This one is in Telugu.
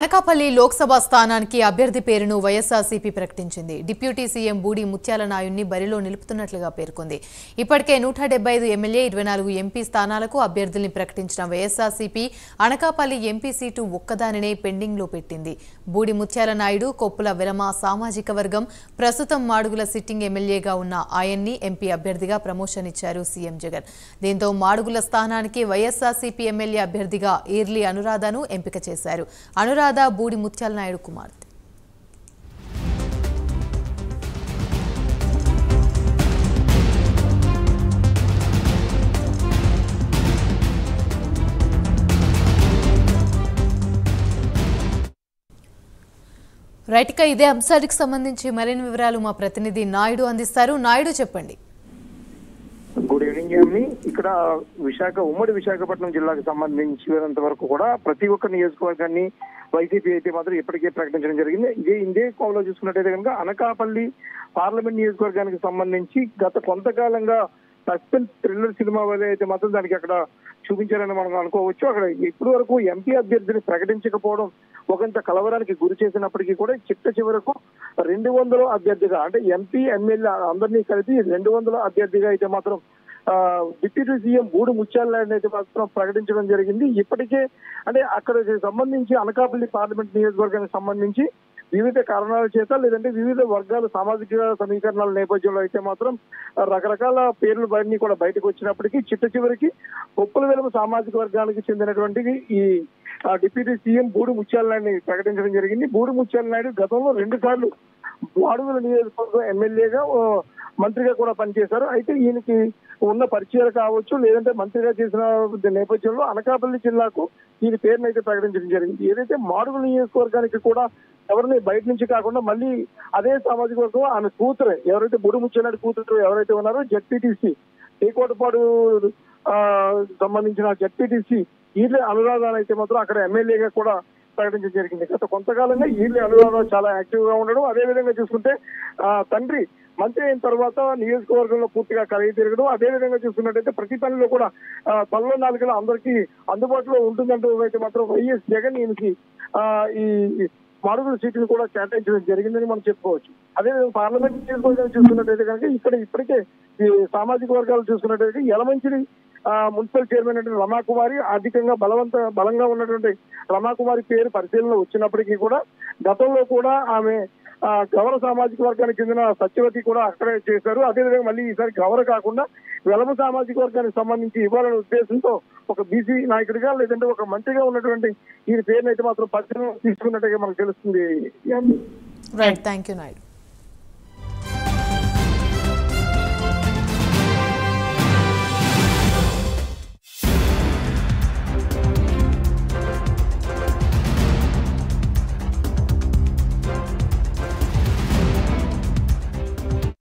అనకాపల్లి లోక్సభ స్థానానికి అభ్యర్థి పేరును వైఎస్ఆర్సీపీ ప్రకటించింది. డిప్యూటీ సీఎం బూడి ముత్యాల నాయుడిని బరిలో నిలుపుతున్నట్లుగా పేర్కొంది. ఇప్పటికే 175 ఎమ్మెల్యే 24 ఎంపీ స్థానాలకు అభ్యర్థుల్ని ప్రకటించిన వైఎస్ఆర్సీపీ అనకాపల్లి ఎంపీ సీటు ఒక్కదానినే పెండింగ్లో పెట్టింది. బూడి ముత్యాల నాయుడు కొప్పుల వెలమ సామాజిక వర్గం, ప్రస్తుతం మాడుగుల సిట్టింగ్ ఎమ్మెల్యేగా ఉన్న ఆయన్ని ఎంపీ అభ్యర్థిగా ప్రమోషన్ ఇచ్చారు సీఎం జగన్. దీంతో మాడుగుల స్థానానికి వైఎస్ఆర్సీపీ ఎమ్మెల్యే అభ్యర్థిగా ఈర్లి అనురాధను ఎంపిక చేశారు. అనురాధ బూడి ముత్యాల నాయుడు కుమార్తె. రైట్ గా ఇదే అంశానికి సంబంధించి మరిన్ని వివరాలు మా ప్రతినిధి నాయుడు అందిస్తారు. నాయుడు చెప్పండి. గుడ్ ఈవినింగ్ అండి. ఇక్కడ ఉమ్మడి విశాఖపట్నం జిల్లాకు సంబంధించినంత వరకు కూడా ప్రతి ఒక్క నియోజకవర్గాన్ని వైసీపీ అయితే మాత్రం ఇప్పటికే ప్రకటించడం జరిగింది. ఇదే కోవలో చూసుకున్నట్టయితే కనుక అనకాపల్లి పార్లమెంట్ నియోజకవర్గానికి సంబంధించి గత కొంతకాలంగా సస్పెన్స్ థ్రిల్లర్ సినిమా వల్ల అయితే మాత్రం దానికి అక్కడ చూపించారని మనం అనుకోవచ్చు. అక్కడ ఇప్పటి వరకు ఎంపీ అభ్యర్థిని ప్రకటించకపోవడం ఒకంత కలవరానికి గురి చేసినప్పటికీ కూడా చివరకు 200 అభ్యర్థిగా అంటే ఎంపీ ఎమ్మెల్యే అందరినీ కలిపి 200 అభ్యర్థిగా అయితే మాత్రం డిప్యూటీ సీఎం బూడి ముత్యాల నాయుడు అయితే మాత్రం ప్రకటించడం జరిగింది. ఇప్పటికే అంటే అక్కడ సంబంధించి అనకాపల్లి పార్లమెంట్ నియోజకవర్గానికి సంబంధించి వివిధ కారణాల చేత లేదంటే వివిధ వర్గాల సామాజిక సమీకరణాల నేపథ్యంలో అయితే మాత్రం రకరకాల పేర్లు అన్ని కూడా బయటకు వచ్చినప్పటికీ చివరికి కొప్పుల వెలుగు సామాజిక వర్గానికి చెందినటువంటి ఈ డిప్యూటీ సీఎం బూడి ముత్యాల నాయుడిని ప్రకటించడం జరిగింది. బూడి ముత్యాల నాయుడు గతంలో 2 సార్లు మాడుగుల నియోజకవర్గం ఎమ్మెల్యేగా మంత్రిగా కూడా పనిచేశారు. అయితే ఈయనకి ఉన్న పరిచయాలు కావచ్చు లేదంటే మంత్రిగా చేసిన నేపథ్యంలో అనకాపల్లి జిల్లాకు ఈయన పేరును అయితే ప్రకటించడం జరిగింది. ఏదైతే మాడుగుల నియోజకవర్గానికి కూడా ఎవరిని బయట నుంచి కాకుండా మళ్ళీ అదే సామాజిక వర్గం ఆయన కూతురు ఎవరైతే బూడి ముత్యాల కూతురు ఎవరైతే ఉన్నారో జెడ్పీటీసీ ఏకోటపాడు సంబంధించిన జెడ్పీటీసీ ఈర్లి అనురాధ అయితే మాత్రం అక్కడ ఎమ్మెల్యేగా కూడా ప్రకటించడం జరిగింది. గత కొంతకాలంగా ఈర్లి అనురాధ చాలా యాక్టివ్ గా ఉండడం, అదే విధంగా చూసుకుంటే తండ్రి మంత్రి అయిన తర్వాత నియోజకవర్గంలో పూర్తిగా కలిగి తిరగడం, అదే విధంగా చూసుకున్నట్టయితే ప్రతి పనిలో కూడా తలలో నాలుగులో అందరికీ అందుబాటులో ఉంటుందంటూ అయితే మాత్రం వైఎస్ జగన్ ఈయనకి ఈ మాడుగుల సీటును కూడా కేటాయించడం జరిగిందని మనం చెప్పుకోవచ్చు. అదేవిధంగా పార్లమెంట్ నియోజకవర్గాలు చూసుకున్నట్టయితే కనుక ఇక్కడ ఇప్పటికే ఈ సామాజిక వర్గాలు చూసుకున్నట్టయితే యలమంచిలి మున్సిపల్ చైర్మన్ అంటే రమాకుమారి ఆర్థికంగా బలంగా ఉన్నటువంటి రమాకుమారి పేరు పరిశీలనలో వచ్చినప్పటికీ కూడా గతంలో కూడా ఆమె గౌర సామాజిక వర్గానికి చెందిన సత్యవతి కూడా అక్కడే చేశారు. అదేవిధంగా మళ్ళీ ఈసారి గౌర కాకుండా వెలమ సామాజిక వర్గానికి సంబంధించి ఇవ్వాలనే ఉద్దేశంతో ఒక బీసీ నాయకుడిగా లేదంటే ఒక మంత్రిగా ఉన్నటువంటి ఈయన పేరును అయితే మాత్రం పరిశీలన తీసుకున్నట్టుగా మనకు తెలుస్తుంది. Right, thank you Naidu.